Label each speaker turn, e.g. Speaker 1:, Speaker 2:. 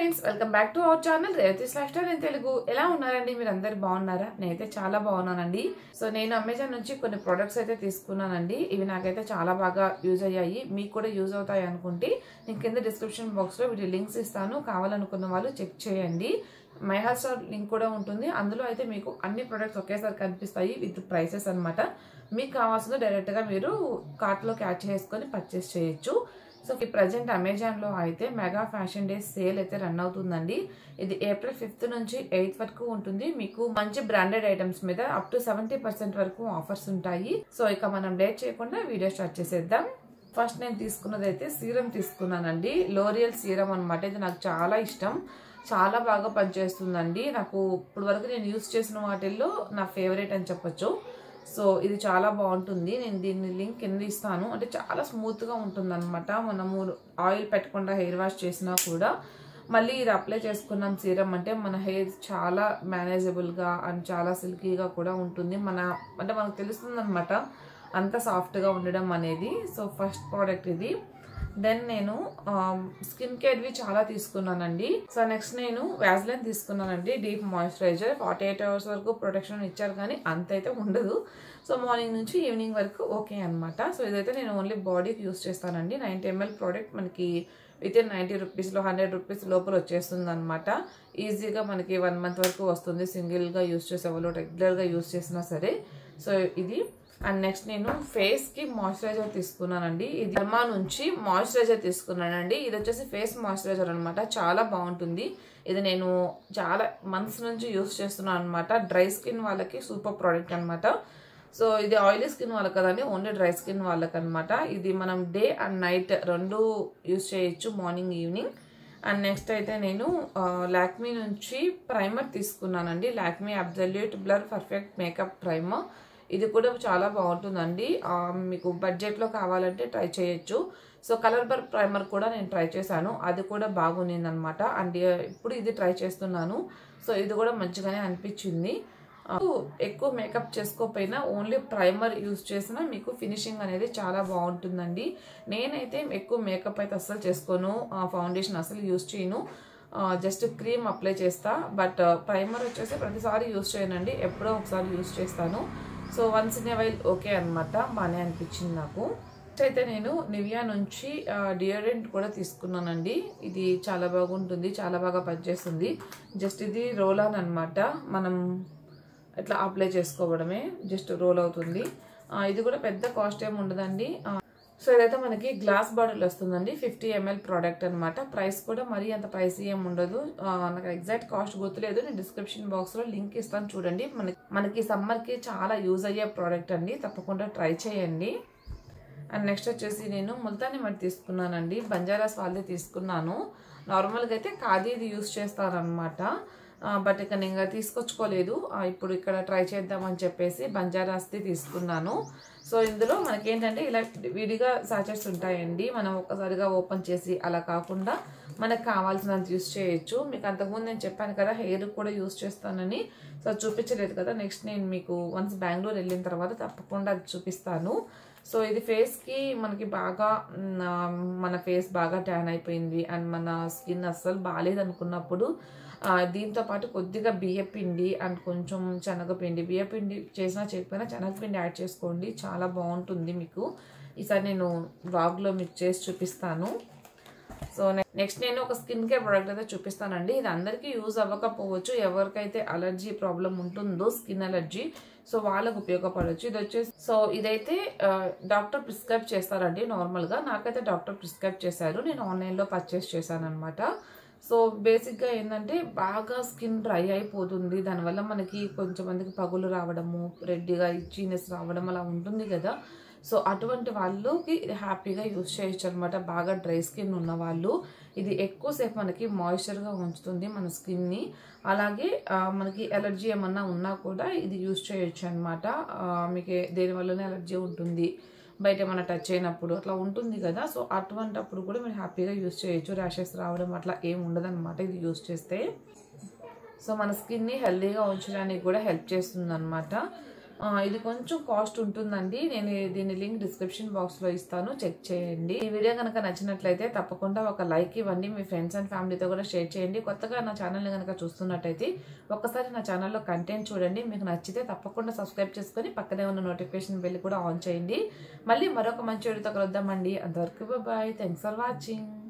Speaker 1: Friends, welcome back to our channel Revathi's life style in Telugu. ఎలా ఉన్నారండి? మీరు అందరు బాగున్నారా? నేనైతే చాలా బాగున్నానండి. సో నేను అమెజాన్ నుంచి కొన్ని ప్రొడక్ట్స్ అయితే తీసుకున్నానండి. ఇవి నాకైతే చాలా బాగా యూజ్ అయ్యాయి. మీకు కూడా యూజ్ అవుతాయి అనుకుంటే నేను కింద డిస్క్రిప్షన్ బాక్స్ లో వీటి లింక్స్ ఇస్తాను. కావాలనుకున్న వాళ్ళు చెక్ చేయండి. మై హాట్ స్టార్ లింక్ కూడా ఉంటుంది. అందులో అయితే మీకు అన్ని ప్రొడక్ట్స్ ఒకేసారి కనిపిస్తాయి విత్ ప్రైసెస్ అనమాట. మీకు కావాల్సిందో డైరెక్ట్ గా మీరు కార్ట్ లోకి యాడ్ చేసుకొని పర్చేస్ చేయొచ్చు. సో ఈ ప్రజెంట్ అమెజాన్ లో అయితే మెగా ఫ్యాషన్ డే సేల్ అయితే రన్ అవుతుందండి. ఇది ఏప్రిల్ 5th నుంచి 8th వరకు ఉంటుంది. మీకు మంచి బ్రాండెడ్ ఐటమ్స్ మీద అప్ టు 70% వరకు ఆఫర్స్ ఉంటాయి. సో ఇక మనం లేట్ చేయకుండా వీడియో స్టార్ట్ చేసేద్దాం. ఫస్ట్ నేను తీసుకున్నది అయితే సీరం తీసుకున్నానండి. లోరియల్ సీరం అనమాట. ఇది నాకు చాలా ఇష్టం, చాలా బాగా పనిచేస్తుందండి. నాకు ఇప్పుడు వరకు నేను యూజ్ చేసిన వాటిల్లో నా ఫేవరెట్ అని చెప్పొచ్చు. సో ఇది చాలా బాగుంటుంది. నేను దీన్ని లింక్ కింద ఇస్తాను. అంటే చాలా స్మూత్గా ఉంటుంది అనమాట. మనము ఆయిల్ పెట్టకుండా హెయిర్ వాష్ చేసినా కూడా మళ్ళీ ఇది అప్లై చేసుకున్నాం సీరం అంటే మన హెయిర్ చాలా మేనేజబుల్గా అండ్ చాలా సిల్కీగా కూడా ఉంటుంది. అంటే మనకు తెలుస్తుంది అనమాట అంత సాఫ్ట్గా ఉండడం అనేది. సో ఫస్ట్ ప్రోడక్ట్ ఇది. దెన్ నేను స్కిన్ కేర్వి చాలా తీసుకున్నానండి. సో నెక్స్ట్ నేను వ్యాజ్లైన్ తీసుకున్నానండి. డీప్ మాయిశ్చరైజర్ 48 hours వరకు ప్రొటెక్షన్ ఇచ్చారు, కానీ అంత అయితే ఉండదు. సో మార్నింగ్ నుంచి ఈవినింగ్ వరకు ఓకే అనమాట. సో ఇదైతే నేను ఓన్లీ బాడీకి యూస్ చేస్తానండి. 90 ml ప్రోడక్ట్ మనకి వితిన్ 90 రూపీస్లో 100 రూపీస్ లోపల వచ్చేస్తుంది అనమాట. ఈజీగా మనకి 1 month వరకు వస్తుంది. సింగిల్గా యూస్ చేసే వాళ్ళు రెగ్యులర్గా యూస్ చేసినా సరే. సో ఇది. అండ్ నెక్స్ట్ నేను ఫేస్ కి మాయిశ్చరైజర్ తీసుకున్నానండి. ఇది ధర్మా నుంచి మాయిశ్చరైజర్ తీసుకున్నానండి. ఇది వచ్చేసి ఫేస్ మాయిశ్చరైజర్ అనమాట. చాలా బాగుంటుంది. ఇది నేను చాలా మంత్స్ నుంచి యూస్ చేస్తున్నాను అనమాట. డ్రై స్కిన్ వాళ్ళకి సూపర్ ప్రోడక్ట్ అనమాట. సో ఇది ఆయిలీ స్కిన్ వాళ్ళకి కదండి, ఓన్లీ డ్రై స్కిన్ వాళ్ళకి అనమాట. ఇది మనం డే అండ్ నైట్ రెండు యూస్ చేయొచ్చు, మార్నింగ్ ఈవినింగ్. అండ్ నెక్స్ట్ అయితే నేను లాక్మీ నుంచి ప్రైమర్ తీసుకున్నానండి. Lakme absolute blur perfect makeup primer. ఇది కూడా చాలా బాగుంటుందండి. మీకు బడ్జెట్లో కావాలంటే ట్రై చేయొచ్చు. సో కలర్ బర్ ప్రైమర్ కూడా నేను ట్రై చేశాను, అది కూడా బాగుంది అనమాట. అండ్ ఇప్పుడు ఇది ట్రై చేస్తున్నాను. సో ఇది కూడా మంచిగానే అనిపించింది. ఎక్కువ మేకప్ చేసుకోకపోయినా ఓన్లీ ప్రైమర్ యూజ్ చేసినా మీకు ఫినిషింగ్ అనేది చాలా బాగుంటుందండి. నేనైతే ఎక్కువ మేకప్ అయితే అస్సలు చేసుకోను, ఫౌండేషన్ అసలు యూజ్ చేయను. జస్ట్ క్రీమ్ అప్లై చేస్తా. బట్ ప్రైమర్ వచ్చేసి ప్రతిసారి యూజ్ చేయనండి, ఎప్పుడో ఒకసారి యూజ్ చేస్తాను. So once in a while okay అనమాట. బాగానే అనిపించింది నాకు. అయితే నేను నివియా నుంచి డియోడ్రెంట్ కూడా తీసుకున్నానండి. ఇది చాలా బాగుంటుంది, చాలా బాగా పనిచేస్తుంది. జస్ట్ ఇది రోల్ ఆన్ అనమాట. మనం ఇట్లా అప్లై చేసుకోవడమే, జస్ట్ రోల్ అవుతుంది. ఇది కూడా పెద్ద కాస్ట్ ఏమి ఉండదండి. సో ఇదైతే మనకి గ్లాస్ బాటిల్ వస్తుందండి. 50 ml ప్రోడక్ట్ అనమాట. ప్రైస్ కూడా మరీ అంత ప్రైస్ ఏమి ఉండదు. నాకు ఎగ్జాక్ట్ కాస్ట్ గుర్తులేదు. నేను డిస్క్రిప్షన్ బాక్స్ లో లింక్ ఇస్తాను, చూడండి. మనకి సమ్మర్ కి చాలా యూజ్ అయ్యే ప్రోడక్ట్ అండి, తప్పకుండా ట్రై చేయండి. అండ్ నెక్స్ట్ వచ్చేసి నేను ముల్తానీ మట్టి తీసుకున్నానండి. బంజారాస్ వాళ్ళది తీసుకున్నాను. నార్మల్గా అయితే ఖాదీది యూజ్ చేస్తారనమాట. బట్ ఇక నేను తీసుకొచ్చుకోలేదు. ఇప్పుడు ఇక్కడ ట్రై చేద్దామని చెప్పేసి బంజారాస్ది తీసుకున్నాను. సో ఇందులో మనకేంటంటే ఇలా విడిగా సాచెట్స్ ఉంటాయండి. మనం ఒక్కసారిగా ఓపెన్ చేసి అలా కాకుండా మనకు కావాల్సినంత యూజ్ చేయొచ్చు. మీకు అంతకుముందు నేను చెప్పాను కదా హెయిర్ కూడా యూజ్ చేస్తానని. సో చూపించలేదు కదా. నెక్స్ట్ నేను మీకు వన్స్ బెంగళూరు వెళ్ళిన తర్వాత తప్పకుండా అది చూపిస్తాను. సో ఇది ఫేస్కి మనకి బాగా మన ఫేస్ బాగా ట్యాన్ అయిపోయింది అండ్ మన స్కిన్ అస్సలు బాగాలేదు అనుకున్నప్పుడు దీంతో పాటు కొద్దిగా బియ్యపిండి అండ్ కొంచెం శనగపిండి, బియ్యపిండి చేసినా చేయకపోయినా శనగపిండి యాడ్ చేసుకోండి, చాలా బాగుంటుంది మీకు. ఈసారి నేను వ్లాగ్లో మీకు చేసి చూపిస్తాను. సో నెక్స్ట్ నేను ఒక స్కిన్ కేర్ ప్రోడక్ట్ అయితే చూపిస్తానండి. ఇది అందరికీ యూజ్ అవ్వకపోవచ్చు. ఎవరికైతే అలర్జీ ప్రాబ్లం ఉంటుందో, స్కిన్ అలర్జీ, సో వాళ్ళకు ఉపయోగపడవచ్చు. ఇది వచ్చేసి ఇదైతే డాక్టర్ ప్రిస్క్రైబ్ చేస్తారండి. నార్మల్గా నాకైతే డాక్టర్ ప్రిస్క్రైబ్ చేశారు. నేను ఆన్లైన్లో పర్చేస్ చేశాను అనమాట. సో బేసిక్గా ఏంటంటే బాగా స్కిన్ డ్రై అయిపోతుంది. దానివల్ల మనకి కొంచెం మందికి పగులు రావడము, రెడ్డిగా ఇచ్చినెస్ రావడం అలా ఉంటుంది కదా. సో అటువంటి వాళ్ళకి ఇది హ్యాపీగా యూజ్ చేయొచ్చు అనమాట. బాగా డ్రై స్కిన్ ఉన్న వాళ్ళు. ఇది ఎక్కువసేపు మనకి మాయిశ్చర్గా ఉంచుతుంది మన స్కిన్ని. అలాగే మనకి ఎలర్జీ ఏమన్నా ఉన్నా కూడా ఇది యూజ్ చేయొచ్చు అనమాట. మీకు దేనివల్లనే ఎలర్జీ ఉంటుంది, బయట ఏమైనా టచ్ అయినప్పుడు అట్లా ఉంటుంది కదా. సో అటువంటిప్పుడు కూడా మీరు హ్యాపీగా యూజ్ చేయొచ్చు. ర్యాషెస్ రావడం అట్లా ఏమి ఉండదు అనమాట ఇది యూజ్ చేస్తే. సో మన స్కిన్ని హెల్దీగా ఉంచడానికి కూడా హెల్ప్ చేస్తుంది అనమాట. ఇది కొంచెం కాస్ట్ ఉంటుందండి. నేను దీని లింక్ డిస్క్రిప్షన్ బాక్స్ లో ఇస్తాను, చెక్ చేయండి. ఈ వీడియో కనుక నచ్చినట్లయితే తప్పకుండా ఒక లైక్ ఇవ్వండి, మీ ఫ్రెండ్స్ అండ్ ఫ్యామిలీతో కూడా షేర్ చేయండి. కొత్తగా నా ఛానల్ని కనుక చూస్తున్నట్టయితే ఒక్కసారి నా ఛానల్లో కంటెంట్ చూడండి, మీకు నచ్చితే తప్పకుండా సబ్స్క్రైబ్ చేసుకొని పక్కనే ఉన్న నోటిఫికేషన్ బెల్ కూడా ఆన్ చేయండి. మళ్ళీ మరొక మంచి వీడియోతో కలుద్దామండి. అంతవరకు బాయ్, థ్యాంక్స్ ఫర్ వాచింగ్.